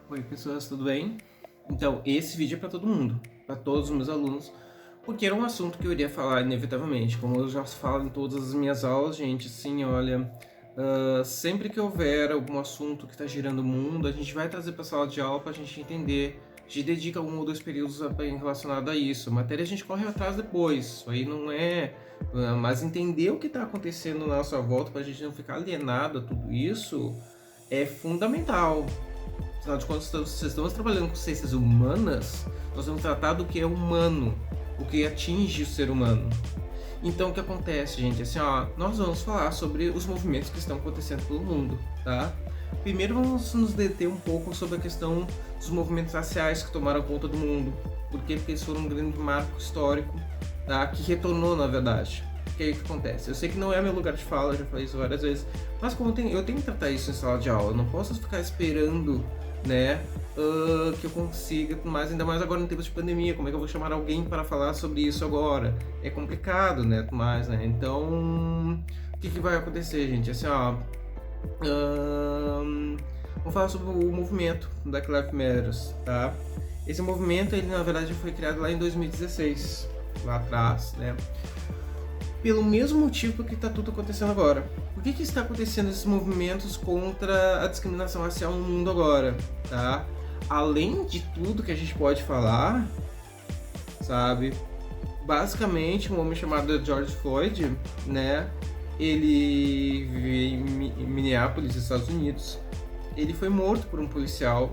Oi, pessoas, tudo bem? Então, esse vídeo é para todo mundo, para todos os meus alunos, porque era um assunto que eu iria falar inevitavelmente. Como eu já falo em todas as minhas aulas, gente, assim, olha, sempre que houver algum assunto que está girando o mundo, a gente vai trazer para a sala de aula para a gente entender. A gente dedica um ou dois períodos relacionado a isso. A matéria a gente corre atrás depois, isso aí não é. Mas entender o que está acontecendo na nossa volta para a gente não ficar alienado a tudo isso é fundamental. Afinal de contas, se estamos trabalhando com ciências humanas, nós vamos tratar do que é humano, o que atinge o ser humano. Então, o que acontece, gente? Assim, nós vamos falar sobre os movimentos que estão acontecendo pelo mundo, tá? Primeiro, vamos nos deter um pouco sobre a questão dos movimentos raciais que tomaram conta do mundo. Por quê? Porque eles foram um grande marco histórico, tá? Que retornou, na verdade. O que é que acontece? Eu sei que não é meu lugar de fala, eu já falei isso várias vezes, mas como eu tenho que tratar isso em sala de aula, eu não posso ficar esperando, né, que eu consiga, mas ainda mais agora em tempos de pandemia, como é que eu vou chamar alguém para falar sobre isso agora? É complicado, né, mais, né? Então, o que vai acontecer, gente? Assim, vamos falar sobre o movimento Black Lives Matter, tá? Esse movimento, ele na verdade foi criado lá em 2016, lá atrás, né? Pelo mesmo motivo que está tudo acontecendo agora. Por que está acontecendo esses movimentos contra a discriminação racial no mundo agora, tá? Além de tudo que a gente pode falar, sabe? Basicamente, um homem chamado George Floyd, né? Ele vive em Minneapolis, Estados Unidos. Ele foi morto por um policial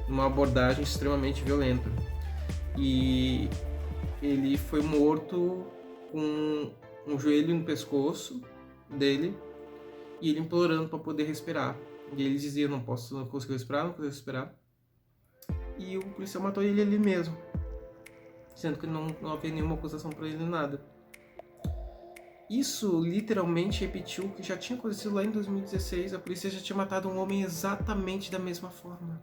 numa abordagem extremamente violenta. E ele foi morto com um joelho no pescoço dele e ele implorando para poder respirar. E ele dizia: não consigo respirar, não consigo respirar. E o policial matou ele ali mesmo, sendo que não havia nenhuma acusação para ele, nada. Isso literalmente repetiu o que já tinha acontecido lá em 2016. A polícia já tinha matado um homem exatamente da mesma forma.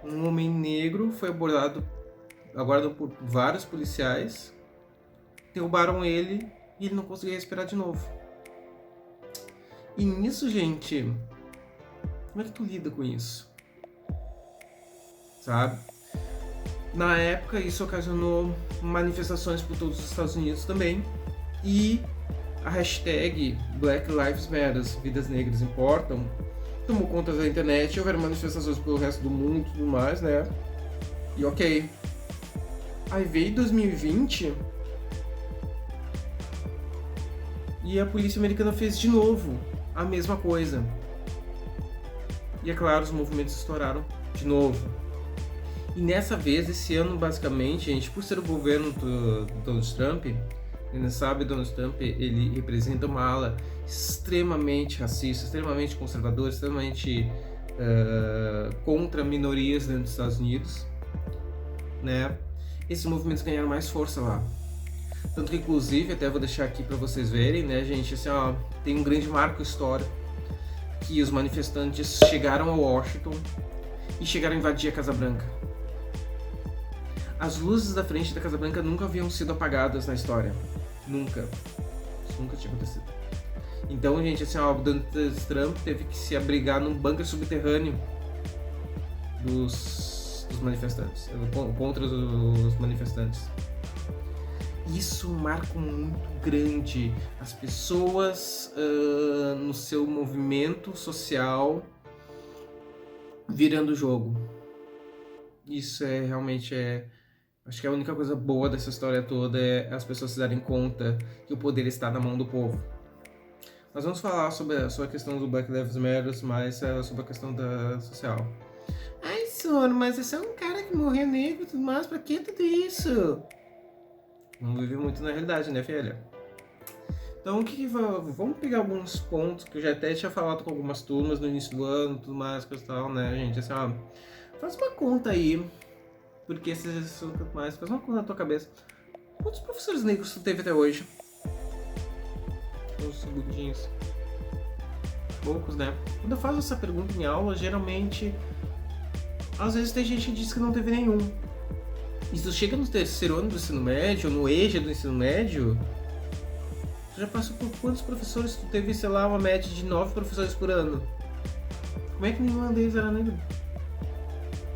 Um homem negro foi abordado agora por vários policiais, derrubaram ele e ele não conseguia respirar de novo. E nisso, gente, como é que tu lida com isso? Sabe? Na época, isso ocasionou manifestações por todos os Estados Unidos também. E a hashtag Black Lives Matter, Vidas Negras Importam, tomou conta da internet. Houveram manifestações pelo resto do mundo e tudo mais, né? E ok. Aí veio 2020 e a polícia americana fez de novo a mesma coisa. E é claro, os movimentos estouraram de novo. E nessa vez, esse ano, basicamente, gente, por ser o governo do Donald Trump, quem não sabe, Donald Trump, ele representa uma ala extremamente racista, extremamente conservadora, extremamente contra minorias dentro dos Estados Unidos, né? Esses movimentos ganharam mais força lá. Tanto que, inclusive, até vou deixar aqui para vocês verem, né, gente, assim, tem um grande marco histórico que os manifestantes chegaram a Washington e chegaram a invadir a Casa Branca. As luzes da frente da Casa Branca nunca haviam sido apagadas na história. Nunca. Isso nunca tinha acontecido. Então, gente, assim, o Donald Trump teve que se abrigar num bunker subterrâneo dos manifestantes, contra os manifestantes. Isso é um marco muito grande. As pessoas no seu movimento social virando o jogo. Isso é realmente acho que a única coisa boa dessa história toda é as pessoas se darem conta que o poder está na mão do povo. Nós vamos falar sobre a questão do Black Lives Matter, mas sobre a questão da social. Ai, senhor, mas esse é um cara que morreu negro e tudo mais, pra que tudo isso? Não vive muito na realidade, né, filha? Então, vamos pegar alguns pontos que eu já até tinha falado com algumas turmas no início do ano, tudo mais, coisa e tal, né, gente? Assim, faz uma conta aí, porque esses assuntos mais, faz uma conta na tua cabeça. Quantos professores negros tu teve até hoje? Uns segundinhos. Poucos, né? Quando eu faço essa pergunta em aula, geralmente, às vezes tem gente que diz que não teve nenhum. E se tu chega no terceiro ano do ensino médio, ou no EJA do ensino médio, tu já passou por quantos professores? Tu teve, sei lá, uma média de 9 professores por ano. Como é que nenhum deles era negro?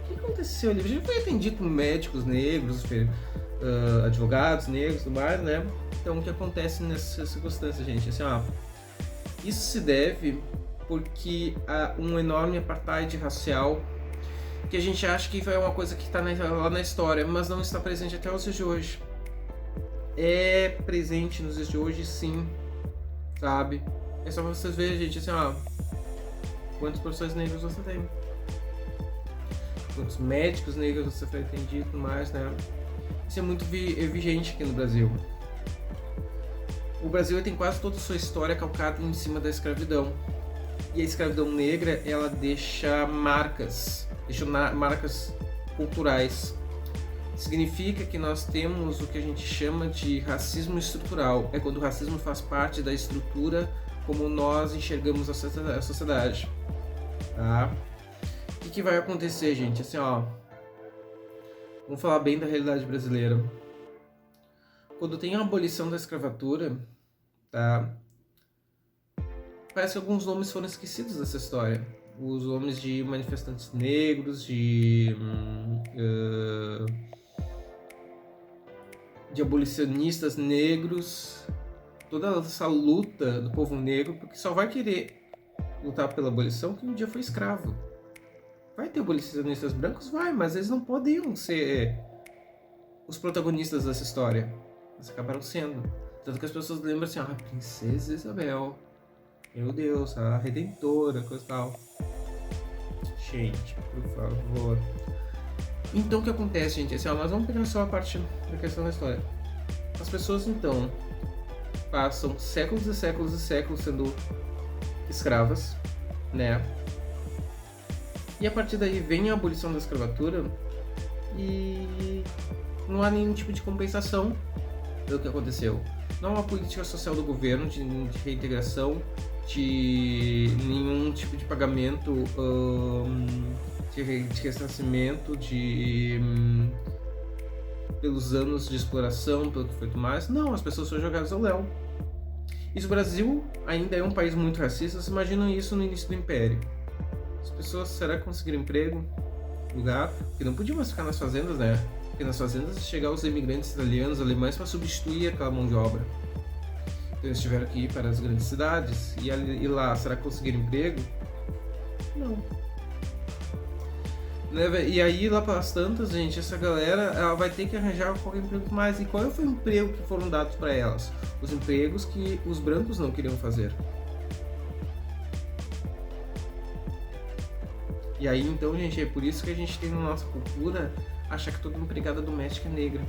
O que aconteceu ali? A gente foi atendido por médicos negros, advogados negros e tudo mais, né? Então, o que acontece nessa circunstância, gente? Assim, ó, isso se deve porque há um enorme apartheid racial que a gente acha que é uma coisa que está lá na história, mas não está presente até os dias de hoje. É presente nos dias de hoje, sim, sabe? É só pra vocês verem, gente, assim, ó, quantos professores negros você tem, quantos médicos negros você foi atendido e tudo mais, né? Isso é muito vigente aqui no Brasil. O Brasil tem quase toda a sua história calcada em cima da escravidão. E a escravidão negra, ela deixa marcas culturais. Significa que nós temos o que a gente chama de racismo estrutural. É quando o racismo faz parte da estrutura como nós enxergamos a sociedade. Tá? O que vai acontecer, gente? Assim, ó, vamos falar bem da realidade brasileira. Quando tem a abolição da escravatura, tá? Parece que alguns nomes foram esquecidos dessa história. Os nomes de manifestantes negros, de abolicionistas negros, toda essa luta do povo negro, porque só vai querer lutar pela abolição quem um dia foi escravo. Vai ter abolicionistas brancos? Vai, mas eles não podiam ser os protagonistas dessa história. Eles acabaram sendo. Tanto que as pessoas lembram assim, a Princesa Isabel, meu Deus, a Redentora, coisa e tal. Gente, por favor. Então o que acontece, gente? Assim, ó, nós vamos pegar só a parte da questão da história. As pessoas, então, passam séculos e séculos e séculos sendo escravas, né? E a partir daí vem a abolição da escravatura e não há nenhum tipo de compensação pelo que aconteceu. Não há uma política social do governo de reintegração, de nenhum tipo de pagamento de ressarcimento pelos anos de exploração, pelo que foi tudo mais. Não, as pessoas foram jogadas ao léu. E se o Brasil ainda é um país muito racista, vocês imaginam isso no início do Império. As pessoas, será que conseguiram emprego, lugar? Porque não podiam mais ficar nas fazendas, né? Porque nas fazendas chegavam os imigrantes italianos, alemães para substituir aquela mão de obra. Então eles tiveram que ir para as grandes cidades e lá, será que conseguiram emprego? Não. E aí lá para as tantas, gente, essa galera ela vai ter que arranjar qualquer emprego mais. E qual foi o emprego que foram dados para elas? Os empregos que os brancos não queriam fazer. E aí então, gente, é por isso que a gente tem na nossa cultura achar que toda empregada doméstica é negra,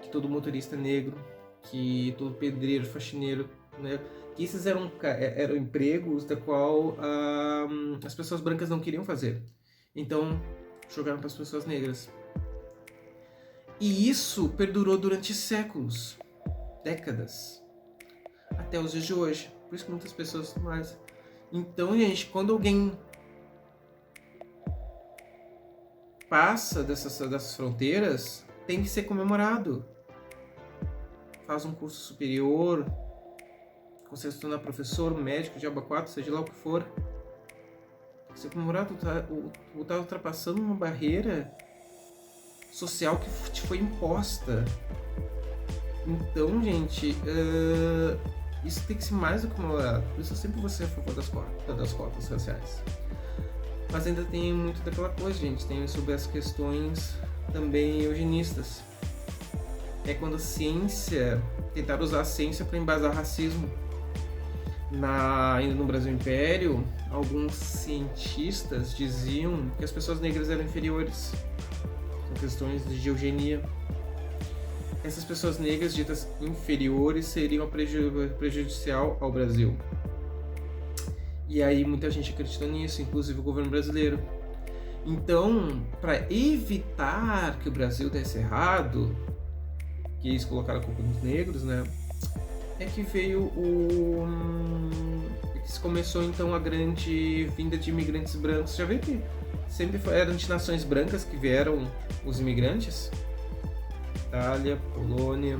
que todo motorista é negro, que todo pedreiro, faxineiro, né? Que esses eram empregos da qual as pessoas brancas não queriam fazer. Então, jogaram para as pessoas negras. E isso perdurou durante séculos, décadas, até os dias de hoje. Por isso que muitas pessoas mais. Então, gente, quando alguém passa dessas fronteiras, tem que ser comemorado. Faz um curso superior, consegue se tornar professor, médico, diabo 4, seja lá o que for. Tem que ser comemorado. Tu tá ultrapassando uma barreira social que te foi imposta. Então, gente, isso tem que ser mais do que comemorado. Por isso eu sempre vou ser a favor das cotas raciais. Mas ainda tem muito daquela coisa, gente. Tem sobre as questões também eugenistas. É quando a ciência, tentar usar a ciência para embasar racismo. Ainda no Brasil Império, alguns cientistas diziam que as pessoas negras eram inferiores. São questões de eugenia. Essas pessoas negras ditas inferiores seriam prejudicial ao Brasil. E aí muita gente acreditou nisso, inclusive o governo brasileiro. Então, para evitar que o Brasil desse errado, que eles colocaram a culpa nos negros, né? É que veio que se começou então a grande vinda de imigrantes brancos. Já viu que sempre eram de nações brancas que vieram os imigrantes? Itália, Polônia,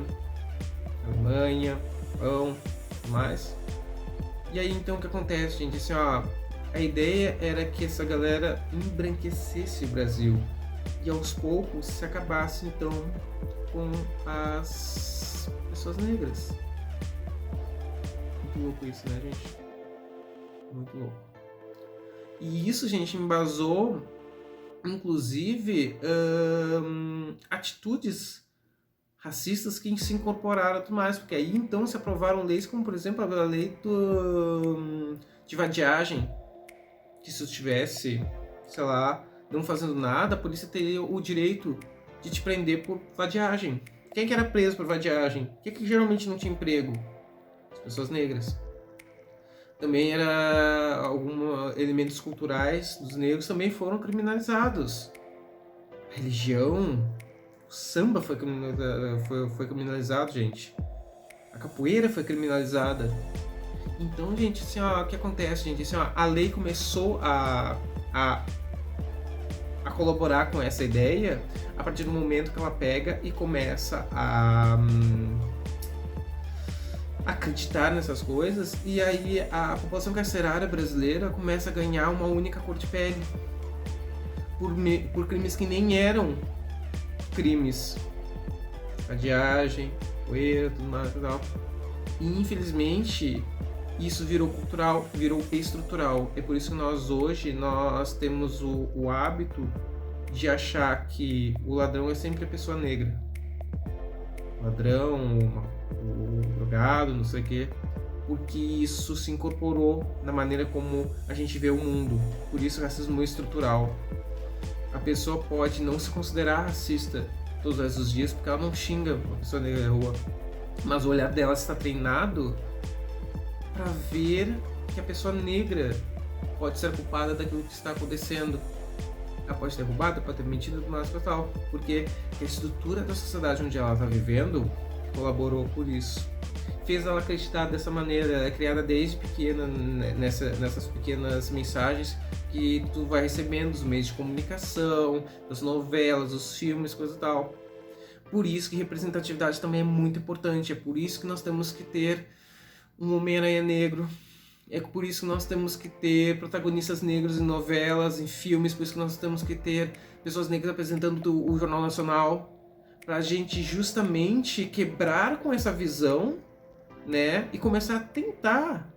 Alemanha, Japão, mais. E aí então o que acontece, gente? Assim, ó, A ideia era que essa galera embranquecesse o Brasil e aos poucos se acabasse então com as pessoas negras. Muito louco isso, né, gente? Muito louco. E isso, gente, embasou inclusive atitudes racistas que se incorporaram e tudo mais, porque aí então se aprovaram leis como, por exemplo, a lei de vadiagem, que se eu estivesse, sei lá, não fazendo nada, a polícia teria o direito de te prender por vadiagem. Quem que era preso por vadiagem? Quem que geralmente não tinha emprego? As pessoas negras. Também alguns elementos culturais dos negros também foram criminalizados. A religião, o samba foi criminalizado, gente. A capoeira foi criminalizada. Então, gente, assim, ó, o que acontece, gente? Assim, ó, a lei começou a colaborar com essa ideia a partir do momento que ela pega e começa a acreditar nessas coisas, e aí a população carcerária brasileira começa a ganhar uma única cor de pele por crimes que nem eram crimes. Vadiagem, poeira, tudo mais e tal. E infelizmente isso virou cultural, virou estrutural. É por isso que hoje nós temos o hábito de achar que o ladrão é sempre a pessoa negra. Ladrão, o drogado, não sei o quê. Porque isso se incorporou na maneira como a gente vê o mundo. Por isso o racismo é estrutural. A pessoa pode não se considerar racista todos os dias porque ela não xinga uma pessoa negra na rua. Mas o olhar dela está treinado para ver que a pessoa negra pode ser culpada daquilo que está acontecendo. Ela pode ter roubado, pode ter mentido, mas tal. Porque a estrutura da sociedade onde ela está vivendo colaborou por isso. Fez ela acreditar dessa maneira. Ela é criada desde pequena nessas pequenas mensagens que tu vai recebendo dos meios de comunicação, das novelas, dos filmes, coisa e tal. Por isso que representatividade também é muito importante. É por isso que nós temos que ter um Homem-Aranha negro. É por isso que nós temos que ter protagonistas negros em novelas, em filmes. Por isso que nós temos que ter pessoas negras apresentando o Jornal Nacional. Para a gente justamente quebrar com essa visão, né? E começar a tentar,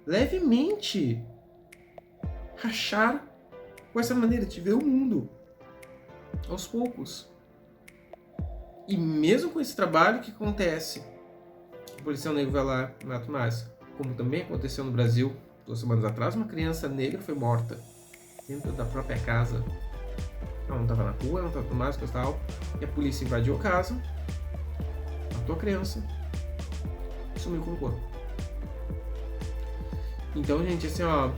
levemente, rachar com essa maneira de ver o mundo. Aos poucos. E mesmo com esse trabalho, o que acontece? O policial negro vai lá e mata mais. Como também aconteceu no Brasil 2 semanas atrás, uma criança negra foi morta dentro da própria casa. Ela não estava na rua, não estava no mais, coisa tal. E a polícia invadiu a casa, matou a criança e sumiu com o corpo. Então, gente, assim, ó,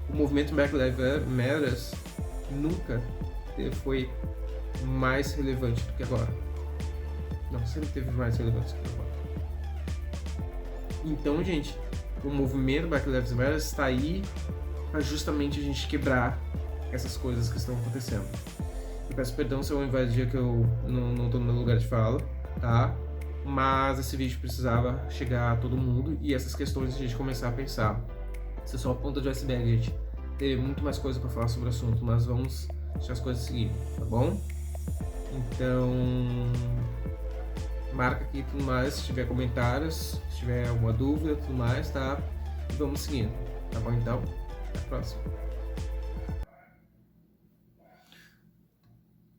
o movimento Black Lives Matter nunca foi mais relevante do que agora. Não, sempre teve mais relevância do que agora. Então, gente, o movimento Black Lives Matter está aí para justamente a gente quebrar essas coisas que estão acontecendo. Eu peço perdão se eu invadir que eu não estou no meu lugar de fala, tá? Mas esse vídeo precisava chegar a todo mundo e essas questões a gente começar a pensar. Isso é só a ponta do iceberg, gente. Tem muito mais coisa para falar sobre o assunto, mas vamos deixar as coisas seguirem, tá bom? Então, marca aqui tudo mais, se tiver comentários, se tiver alguma dúvida, tudo mais, tá? E vamos seguindo, tá bom então? Até a próxima.